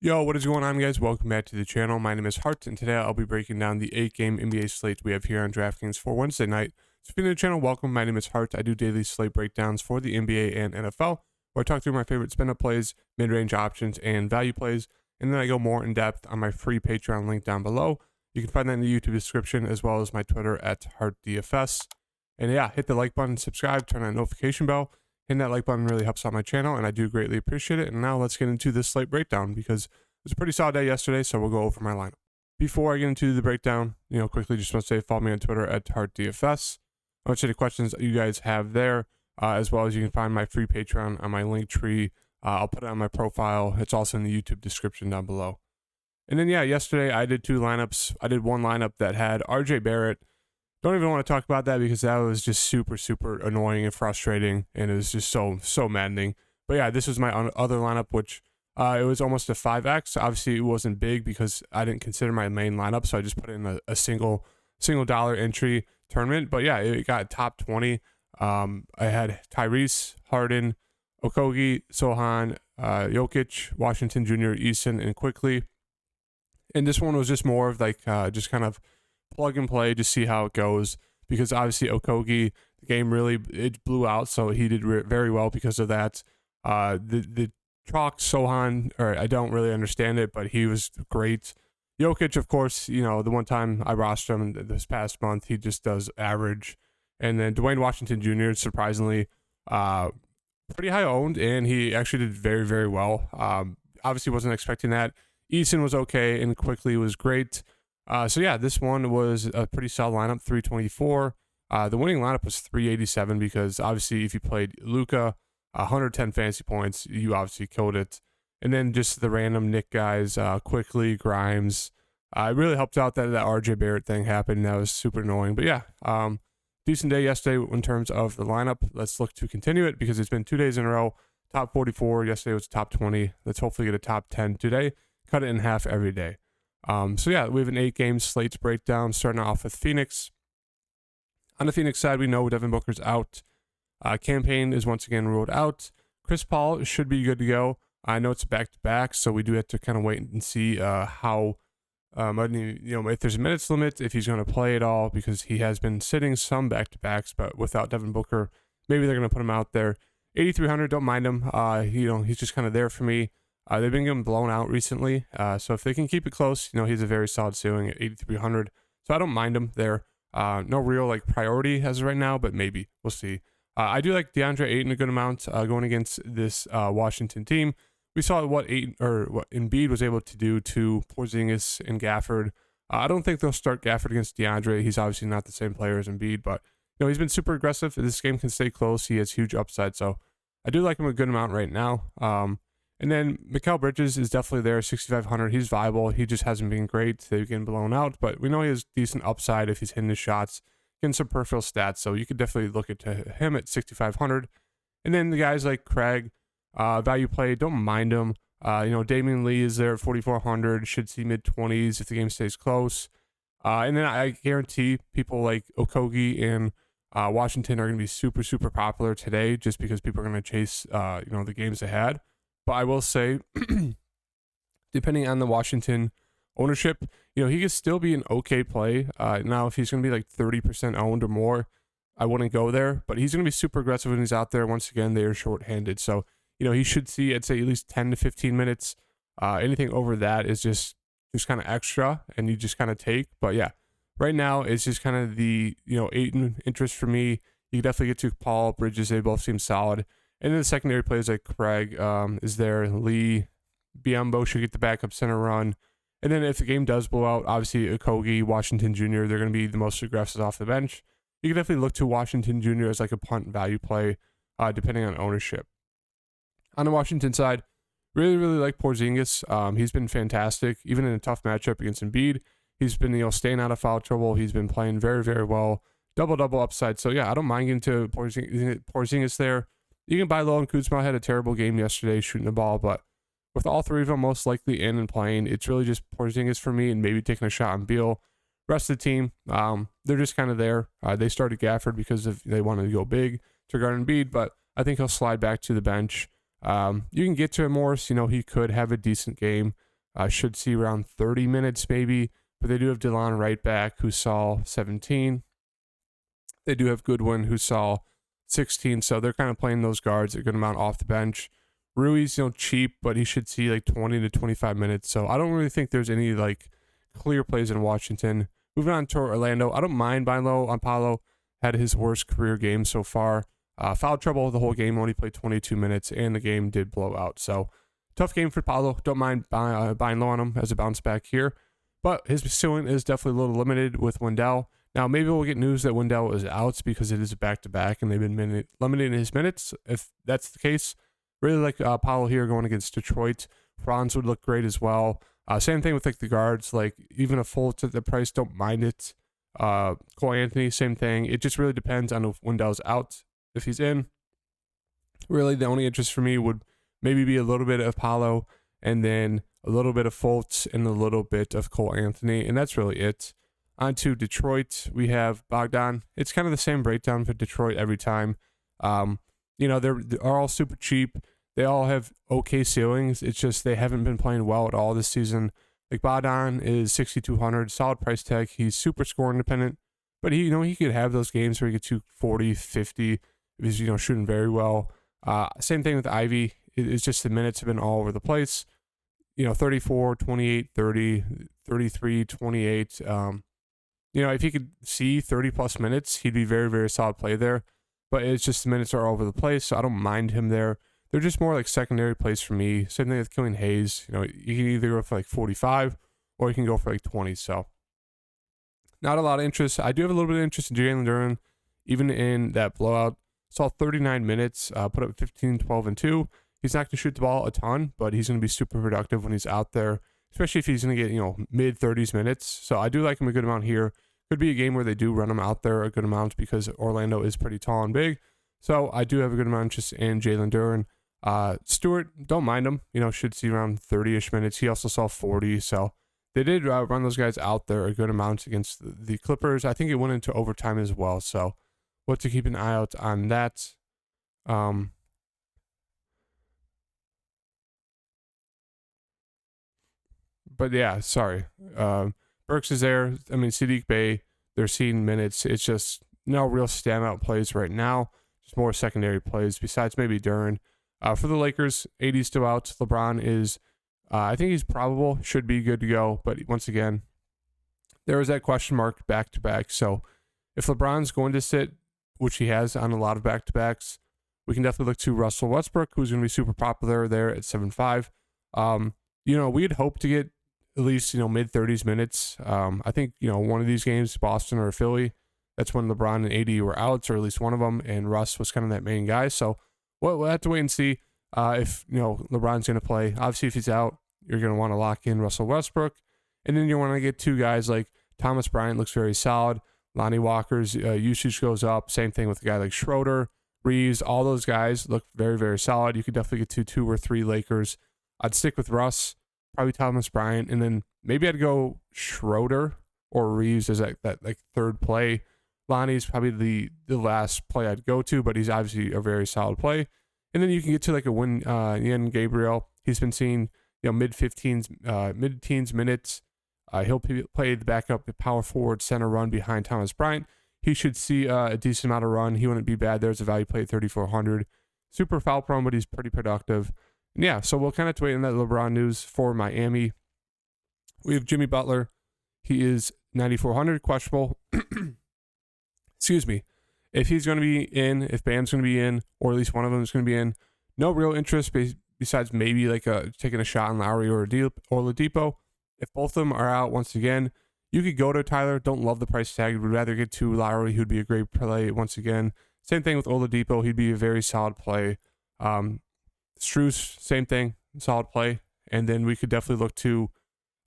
Yo, what is going on, guys? Welcome back to the channel. My name is Hart, and today I'll be breaking down the 8-game NBA slate we have here on DraftKings for Wednesday night. So if you're new to the channel, welcome. My name is Hart. I do daily slate breakdowns for the NBA and NFL, where I talk through my favorite spin-up plays, mid-range options, and value plays, and then I go more in depth on my free Patreon link down below. You can find that in the YouTube description, as well as my Twitter at HartDFS. And yeah, hit the like button, subscribe, turn on the notification bell. Hitting that like button really helps out my channel, and I do greatly appreciate it. And now let's get into this slate breakdown, because it was a pretty solid day yesterday, so we'll go over my lineup. Before I get into the breakdown, quickly just want to say follow me on Twitter at HartDFS. I'll answer any questions that you guys have there, as well as you can find my free Patreon on my link tree. I'll put it on my profile. It's also in the YouTube description down below. And then, yesterday I did two lineups. I did one lineup that had RJ Barrett. Don't even want to talk about that because that was just super, super annoying and frustrating, and it was just so maddening. But yeah, this was my other lineup, which it was almost a 5x. Obviously, it wasn't big because I didn't consider my main lineup, so I just put in a single dollar entry tournament. But yeah, it got top 20. I had Tyrese, Harden, Okogie, Sohan, Jokic, Washington Jr., Eason, and Quickly. And this one was just more of like just kind of plug and play, just see how it goes, because obviously Okogie, the game really it blew out, so he did very well because of that. The chalk Sohan, or I don't really understand it, but he was great. Jokic, of course, the one time I rostered him this past month, he just does average. And then Dwayne Washington Jr., surprisingly, pretty high owned, and he actually did very, very well. Obviously wasn't expecting that. Eason was okay, and Quickly was great. So yeah, this one was a pretty solid lineup, 324. The winning lineup was 387 because obviously if you played Luka, 110 fantasy points, you obviously killed it. And then just the random Nick guys, Quickly, Grimes. It really helped out that RJ Barrett thing happened. That was super annoying. But yeah, decent day yesterday in terms of the lineup. Let's look to continue it because it's been 2 days in a row. Top 44. Yesterday was top 20. Let's hopefully get a top 10 today. Cut it in half every day. So yeah, we have an 8-game slate breakdown, starting off with Phoenix. On the Phoenix side, we know Devin Booker's out. Campaign is once again ruled out. Chris Paul should be good to go. I know it's back-to-back, so we do have to kind of wait and see how, if there's a minutes limit, if he's going to play at all, because he has been sitting some back-to-backs, but without Devin Booker, maybe they're going to put him out there. 8,300, don't mind him. He's just kind of there for me. They've been getting blown out recently, so if they can keep it close, he's a very solid ceiling at 8,300. So I don't mind him there. No real priority as of right now, but maybe we'll see. I do like DeAndre Ayton a good amount going against this Washington team. We saw what Embiid was able to do to Porzingis and Gafford. I don't think they'll start Gafford against DeAndre. He's obviously not the same player as Embiid, but he's been super aggressive. If this game can stay close, he has huge upside. So I do like him a good amount right now. And then Mikal Bridges is definitely there, 6,500. He's viable. He just hasn't been great. They've getting blown out, but we know he has decent upside if he's hitting his shots, getting some peripheral stats. So you could definitely look at him at 6,500. And then the guys like Craig, value play, don't mind him. Damian Lee is there at 4,400. Should see mid-20s if the game stays close. And then I guarantee people like Okogie and Washington are going to be super, super popular today just because people are going to chase, the games ahead. But I will say, depending on the Washington ownership, he could still be an okay play. Now, if he's going to be 30% owned or more, I wouldn't go there. But he's going to be super aggressive when he's out there. Once again, they are shorthanded. So, he should see, I'd say, at least 10 to 15 minutes. Anything over that is just kind of extra, and you just kind of take. But yeah, right now, it's just kind of the, Ayton interest for me. You can definitely get to Paul, Bridges. They both seem solid. And then the secondary players like Craig is there. Lee, Biyombo should get the backup center run. And then if the game does blow out, obviously Okogie, Washington Jr., they're going to be the most aggressive off the bench. You can definitely look to Washington Jr. as a punt value play, depending on ownership. On the Washington side, really, really like Porzingis. He's been fantastic, even in a tough matchup against Embiid. He's been, staying out of foul trouble. He's been playing very, very well. Double upside. So yeah, I don't mind getting to Porzingis there. You can buy low, and Kuzma had a terrible game yesterday shooting the ball, but with all three of them most likely in and playing, it's really just Porzingis for me and maybe taking a shot on Beal. Rest of the team, they're just kind of there. They started Gafford because they wanted to go big to guard Embiid, but I think he'll slide back to the bench. You can get to Morris. He could have a decent game. Should see around 30 minutes maybe, but they do have DeLon right back who saw 17. They do have Goodwin who saw 16, so they're kind of playing those guards a good amount off the bench. Rui's, cheap, but he should see like 20 to 25 minutes, so I don't really think there's any like clear plays in Washington. Moving on to Orlando, I don't mind buying low on Paolo. Had his worst career game so far. Foul trouble the whole game, only played 22 minutes, and the game did blow out. So, tough game for Paolo. Don't mind buying low on him as a bounce back here. But his ceiling is definitely a little limited with Wendell. Now, maybe we'll get news that Wendell is out because it is a back-to-back, and they've been limiting his minutes. If that's the case, really like Paolo here going against Detroit. Franz would look great as well. Same thing with like the guards, like even a Fultz at the price, don't mind it. Cole Anthony, same thing. It just really depends on if Wendell's out. If he's in, really the only interest for me would maybe be a little bit of Paolo and then a little bit of Fultz and a little bit of Cole Anthony, and that's really it. On to Detroit, we have Bogdan. It's kind of the same breakdown for Detroit every time. They're all super cheap. They all have okay ceilings. It's just they haven't been playing well at all this season. Like Bogdan is 6,200, solid price tag. He's super score independent, but he could have those games where he gets 240, 50 if he's shooting very well. Same thing with Ivy. It's just the minutes have been all over the place. 34, 28, 30, 33, 28. If he could see 30 plus minutes, he'd be very, very solid play there. But it's just the minutes are all over the place, so I don't mind him there. They're just more like secondary plays for me. Same thing with Killian Hayes. You can either go for like 45 or you can go for like 20. So not a lot of interest. I do have a little bit of interest in Jalen Duren, even in that blowout. Saw 39 minutes, put up 15, 12, and 2. He's not going to shoot the ball a ton, but he's going to be super productive when he's out there, especially if he's going to get, mid-30s minutes. So I do like him a good amount here. Could be a game where they do run him out there a good amount because Orlando is pretty tall and big. So I do have a good amount of interest in Jalen Duren. Stewart, don't mind him. Should see around 30-ish minutes. He also saw 40. So they did run those guys out there a good amount against the Clippers. I think it went into overtime as well. So what to keep an eye out on that. But yeah, sorry. Burks is there. I mean, Sadiq Bey, they're seeing minutes. It's just no real standout plays right now. Just more secondary plays besides maybe Duren. For the Lakers, AD's still out. LeBron is, I think he's probable, should be good to go. But once again, there is that question mark back-to-back. So if LeBron's going to sit, which he has on a lot of back-to-backs, we can definitely look to Russell Westbrook, who's going to be super popular there at 7.5. We'd hope to get at least, mid-30s minutes. I think, one of these games, Boston or Philly, that's when LeBron and AD were out, or at least one of them, and Russ was kind of that main guy. So we'll have to wait and see if, LeBron's going to play. Obviously, if he's out, you're going to want to lock in Russell Westbrook. And then you want to get two guys like Thomas Bryant looks very solid. Lonnie Walker's usage goes up. Same thing with a guy like Schroeder, Reeves. All those guys look very, very solid. You could definitely get to 2 or 3 Lakers. I'd stick with Russ, probably Thomas Bryant, and then maybe I'd go Schroeder or Reeves as that like third play. Lonnie's probably the last play I'd go to, but he's obviously a very solid play. And then you can get to like a Yen Gabriel. He's been seeing mid-teens minutes. He'll play the backup power forward center run behind Thomas Bryant. He should see a decent amount of run. He wouldn't be bad. There's a value play at 3,400. Super foul prone, but he's pretty productive. And yeah, so we'll kind of wait on that LeBron news for Miami. We have Jimmy Butler. He is 9,400, questionable. Excuse me. If he's going to be in, if Bam's going to be in, or at least one of them is going to be in, no real interest besides maybe like taking a shot on Lowry or Oladipo. If both of them are out, once again, you could go to Tyler. Don't love the price tag. Would rather get to Lowry, who'd be a great play once again. Same thing with Oladipo. He'd be a very solid play. Strus, same thing, solid play. And then we could definitely look to,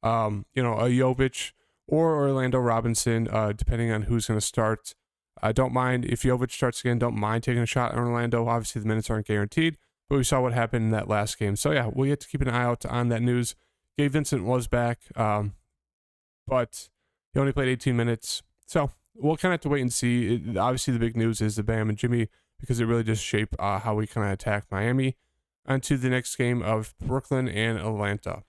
a Jovic or Orlando Robinson, depending on who's going to start. I don't mind if Jovic starts again. Don't mind taking a shot on Orlando. Obviously, the minutes aren't guaranteed, but we saw what happened in that last game. So yeah, we have to keep an eye out on that news. Gabe Vincent was back, but he only played 18 minutes. So we'll kind of have to wait and see. Obviously, the big news is the Bam and Jimmy because it really just shape how we kind of attack Miami. On to the next game of Brooklyn and Atlanta.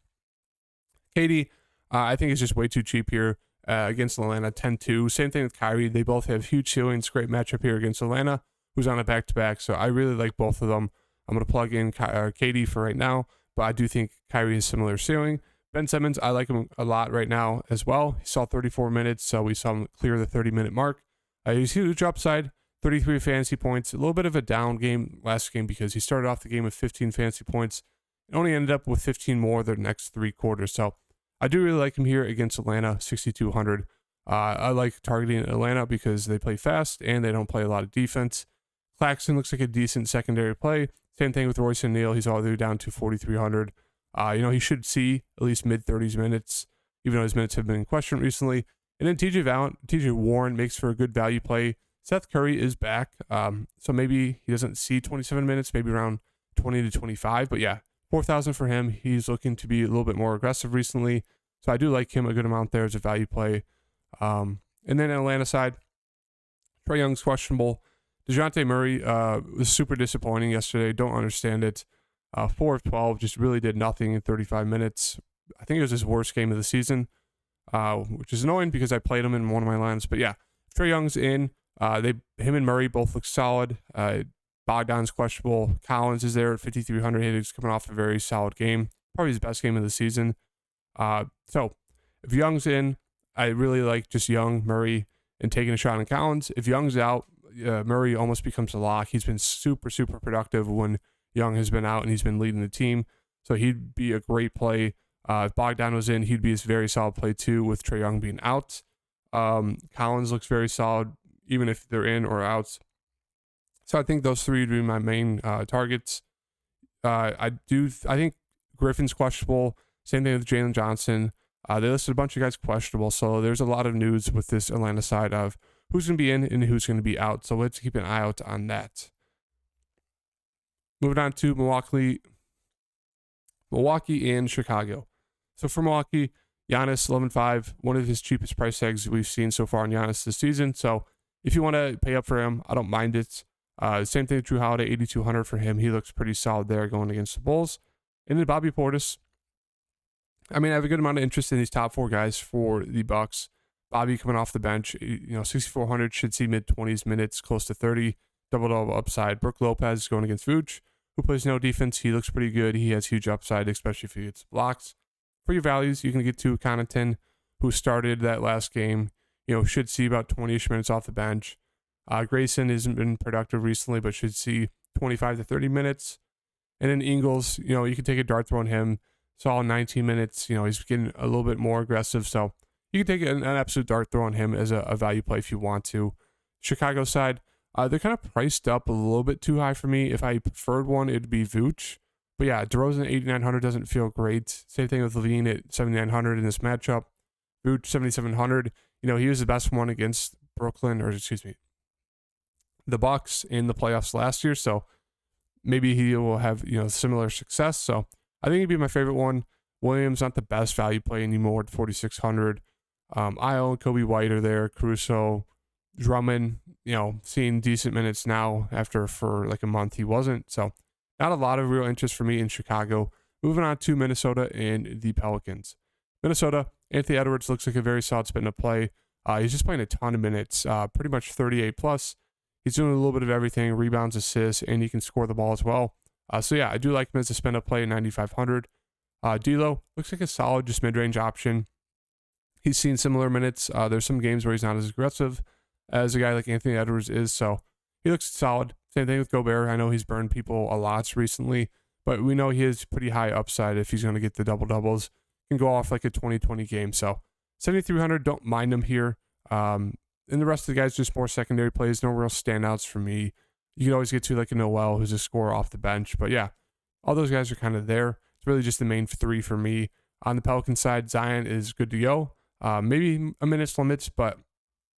KD, I think is just way too cheap here against Atlanta, 10-2. Same thing with Kyrie. They both have huge ceilings. Great matchup here against Atlanta, who's on a back-to-back. So I really like both of them. I'm going to plug in KD for right now, but I do think Kyrie has similar ceiling. Ben Simmons, I like him a lot right now as well. He saw 34 minutes, so we saw him clear the 30-minute mark. He's huge upside, 33 fantasy points. A little bit of a down game last game because he started off the game with 15 fantasy points and only ended up with 15 more the next 3 quarters. So I do really like him here against Atlanta, 6,200. I like targeting Atlanta because they play fast and they don't play a lot of defense. Claxton looks like a decent secondary play. Same thing with Royce O'Neal. He's all the way down to 4,300. He should see at least mid-30s minutes, even though his minutes have been in question recently. And then TJ Warren makes for a good value play. Seth Curry is back, so maybe he doesn't see 27 minutes, maybe around 20 to 25. But yeah, 4,000 for him. He's looking to be a little bit more aggressive recently, so I do like him a good amount there as a value play. And then Atlanta side, Trae Young's questionable. DeJounte Murray was super disappointing yesterday. Don't understand it. 4 of 12, just really did nothing in 35 minutes. I think it was his worst game of the season, which is annoying because I played him in one of my lineups. But yeah, Trae Young's in. Him and Murray both look solid. Bogdan's questionable. Collins is there at 5,300. He's coming off a very solid game, probably his best game of the season. So if Young's in, I really like just Young, Murray, and taking a shot on Collins. If Young's out, Murray almost becomes a lock. He's been super, super productive when Young has been out and he's been leading the team. So he'd be a great play. If Bogdan was in, he'd be a very solid play too with Trae Young being out. Collins looks very solid even if they're in or out. So I think those 3 would be my main targets. I think Griffin's questionable. Same thing with Jalen Johnson. They listed a bunch of guys questionable. So there's a lot of news with this Atlanta side of who's going to be in and who's going to be out. So let's keep an eye out on that. Moving on to Milwaukee and Chicago. So for Milwaukee, Giannis, 11.5, one of his cheapest price tags we've seen so far on Giannis this season. So if you want to pay up for him, I don't mind it. Same thing with Drew Holiday, 8,200 for him. He looks pretty solid there going against the Bulls. And then Bobby Portis. I mean, I have a good amount of interest in these top 4 guys for the Bucks. Bobby coming off the bench, 6,400 should see mid-20s minutes, close to 30, double-double upside. Brook Lopez going against Vooch, who plays no defense. He looks pretty good. He has huge upside, especially if he gets blocks. For your values, you can get to Connaughton, who started that last game. Should see about 20-ish minutes off the bench. Grayson hasn't been productive recently, but should see 25 to 30 minutes. And then Ingles, you can take a dart throw on him. Saw 19 minutes. He's getting a little bit more aggressive. So you can take an absolute dart throw on him as a value play if you want to. Chicago side, they're kind of priced up a little bit too high for me. If I preferred one, it'd be Vooch. But yeah, DeRozan at 8,900 doesn't feel great. Same thing with Levine at 7,900 in this matchup. Vooch, 7,700. He was the best one against the Bucks in the playoffs last year. So maybe he will have, similar success. So I think he'd be my favorite one. Williams, not the best value play anymore at 4,600. Io and Kobe White are there. Caruso, Drummond, seeing decent minutes now after for like a month he wasn't. So not a lot of real interest for me in Chicago. Moving on to Minnesota and the Pelicans. Minnesota, Anthony Edwards looks like a very solid spin to play. He's just playing a ton of minutes, pretty much 38 plus. He's doing a little bit of everything, rebounds, assists, and he can score the ball as well. So yeah, I do like him as a spin up play at 9,500. D'Lo looks like a solid, just mid-range option. He's seen similar minutes. There's some games where he's not as aggressive as a guy like Anthony Edwards is, so he looks solid. Same thing with Gobert. I know he's burned people a lot recently, but we know he has pretty high upside if he's going to get the double-doubles. Can go off like a 20-20 game. So 7,300, don't mind him here. And the rest of the guys, just more secondary plays, no real standouts for me. You can always get to like a Noel, who's a scorer off the bench. But yeah, all those guys are kind of there. It's really just the main 3 for me. On the Pelican side, Zion is good to go. Maybe a minute's limits, but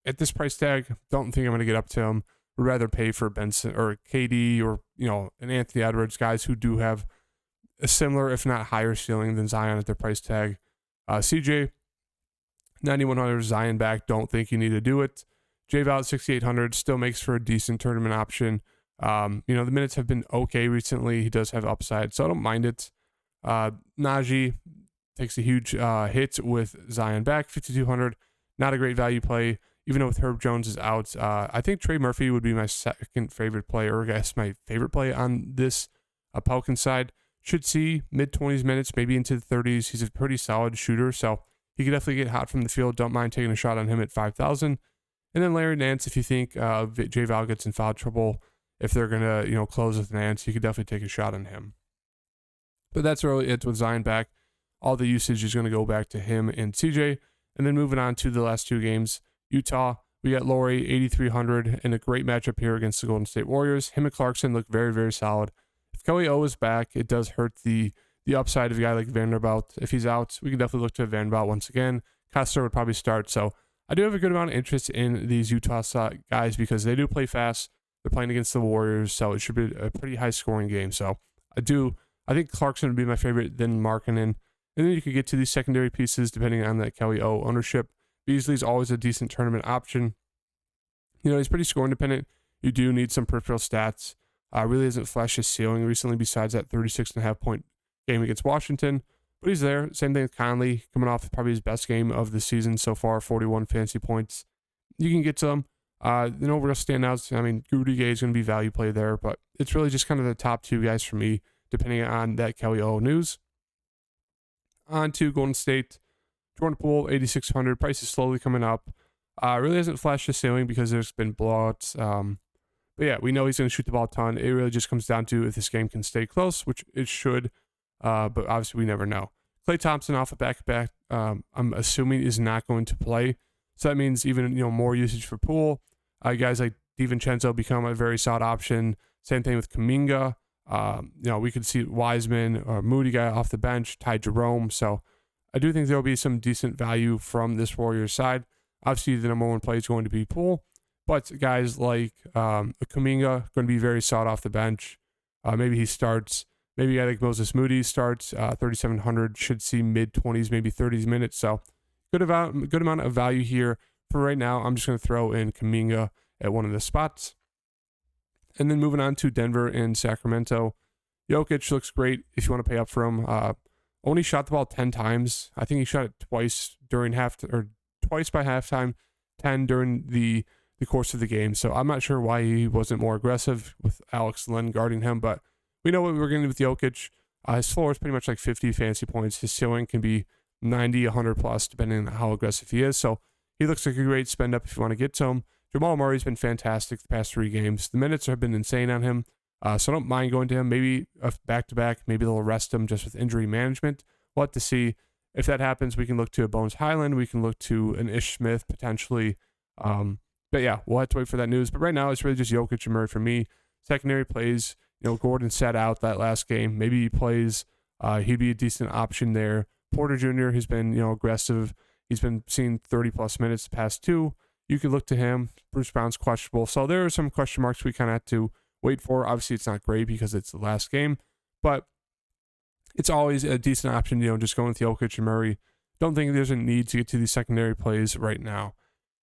at this price tag, don't think I'm going to get up to him. Would rather pay for Benson or KD or, an Anthony Edwards, guys who do have a similar, if not higher ceiling than Zion at their price tag. CJ, 9,100, Zion back. Don't think you need to do it. J-Val at 6,800 still makes for a decent tournament option. The minutes have been okay recently. He does have upside, so I don't mind it. Najee, takes a huge hit with Zion back, 5,200. Not a great value play, even though with Herb Jones is out. I think Trey Murphy would be my second favorite play, or I guess my favorite play on this Pelicans side. Should see mid-20s minutes, maybe into the 30s. He's a pretty solid shooter, so he could definitely get hot from the field. Don't mind taking a shot on him at 5,000. And then Larry Nance, if you think J Val gets in foul trouble, if they're going to close with Nance, you could definitely take a shot on him. But that's really it with Zion back. All the usage is going to go back to him and CJ. And then moving on to the last two games, Utah, we got Laurie, 8,300, and a great matchup here against the Golden State Warriors. Him and Clarkson look very, very solid. If Kelly O is back, it does hurt the upside of a guy like Vanderbilt. If he's out, we can definitely look to Vanderbilt once again. Kessler would probably start. So I do have a good amount of interest in these Utah guys because they do play fast. They're playing against the Warriors, so it should be a pretty high-scoring game. So I think Clarkson would be my favorite, then Markkanen. And then you could get to these secondary pieces depending on that Kelly O ownership. Beasley's always a decent tournament option. He's pretty score independent. You do need some peripheral stats. Really hasn't flashed his ceiling recently besides that 36.5 point game against Washington. But he's there. Same thing with Conley, coming off probably his best game of the season so far, 41 fantasy points. You can get some. Real standouts. I mean, Rudy Gay is going to be value play there, but it's really just kind of the top two guys for me, depending on that Kelly O news. On to Golden State. Jordan Poole, 8,600. Price is slowly coming up. Really hasn't flashed the ceiling because there's been blowouts. But yeah, we know he's going to shoot the ball a ton. It really just comes down to if this game can stay close, which it should. But obviously we never know. Klay Thompson off a back-to-back, I'm assuming is not going to play. So that means even more usage for Poole. Guys like DiVincenzo become a very solid option. Same thing with Kuminga. We could see Wiseman or Moody guy off the bench, Ty Jerome. So I do think there'll be some decent value from this Warriors side. Obviously, the number one play is going to be Poole, but guys like Kuminga going to be very solid off the bench. Maybe he starts. Maybe a guy like Moses Moody starts 3,700. Should see mid-20s, maybe 30s minutes. So good amount of value here. For right now, I'm just going to throw in Kuminga at one of the spots. And then moving on to Denver and Sacramento. Jokic looks great if you want to pay up for him. Only shot the ball 10 times. I think he shot it twice by halftime, 10 during the course of the game. So I'm not sure why he wasn't more aggressive with Alex Len guarding him, but we know what we're going to do with Jokic. His floor is pretty much like 50 fantasy points. His ceiling can be 90, 100 plus, depending on how aggressive he is. So he looks like a great spend up if you want to get to him. Jamal Murray's been fantastic the past 3 games. The minutes have been insane on him. So I don't mind going to him. Maybe a back-to-back. Maybe they'll rest him just with injury management. We'll have to see. If that happens, we can look to a Bones Highland. We can look to an Ish Smith potentially. But yeah, we'll have to wait for that news. But right now, it's really just Jokic and Murray for me. Secondary plays. Gordon sat out that last game. Maybe he plays. He'd be a decent option there. Porter Jr. has been aggressive. He's been seeing 30-plus minutes the past 2. You could look to him. Bruce Brown's questionable. So there are some question marks we kind of have to wait for. Obviously, it's not great because it's the last game. But it's always a decent option, just going with Jokic and Murray. Don't think there's a need to get to these secondary plays right now.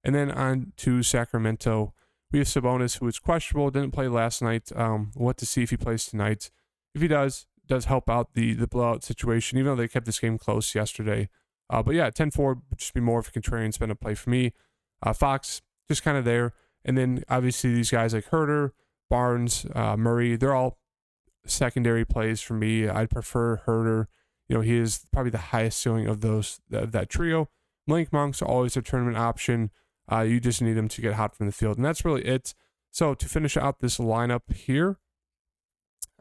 And then on to Sacramento. We have Sabonis, who is questionable, didn't play last night. We'll have to see if he plays tonight. If he does help out the blowout situation, even though they kept this game close yesterday. But yeah, 10-4 would just be more of a contrarian spend a play for me. Fox, just kind of there. And then obviously these guys like Herter, Barnes, Murray, they're all secondary plays for me. I'd prefer Herter. He is probably the highest ceiling of that trio. Malik Monk's always a tournament option. You just need him to get hot from the field. And that's really it. So to finish out this lineup here,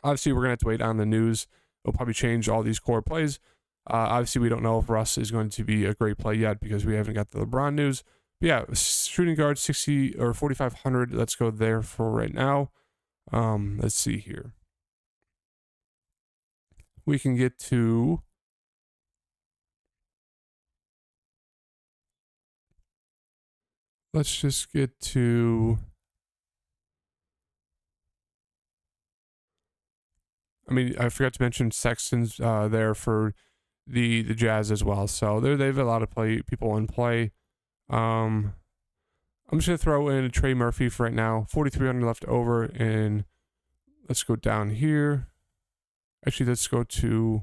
obviously we're going to have to wait on the news. It'll probably change all these core plays. Obviously we don't know if Russ is going to be a great play yet because we haven't got the LeBron news. But yeah, shooting guard 60 or 4,500. Let's go there for right now. Let's see here. We can get to let's just get to I forgot to mention Sexton's there for the Jazz as well. So they have a lot of people in play. I'm just gonna throw in a Trey Murphy for right now. 4,300 left over, and let's go down here. Actually, let's go to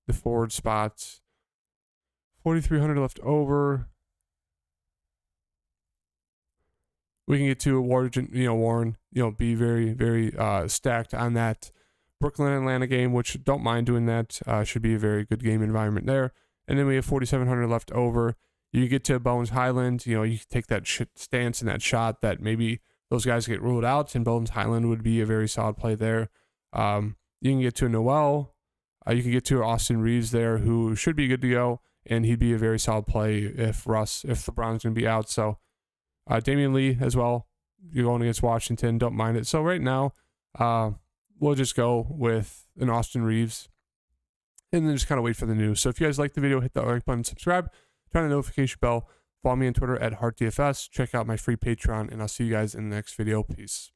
the forward spots. 4,300 left over. We can get to Warren, be very, very stacked on that Brooklyn Atlanta game, which don't mind doing that. Should be a very good game environment there. And then we have 4,700 left over. You get to Bones Highland, you take that stance and that shot that maybe those guys get ruled out, and Bones Highland would be a very solid play there. You can get to Noel. You can get to Austin Reeves there, who should be good to go, and he'd be a very solid play if LeBron's going to be out. So Damian Lee as well. You're going against Washington. Don't mind it. So right now, we'll just go with an Austin Reeves and then just kind of wait for the news. So if you guys like the video, hit that like button, subscribe, turn on the notification bell, follow me on Twitter at HeartDFS, check out my free Patreon, and I'll see you guys in the next video. Peace.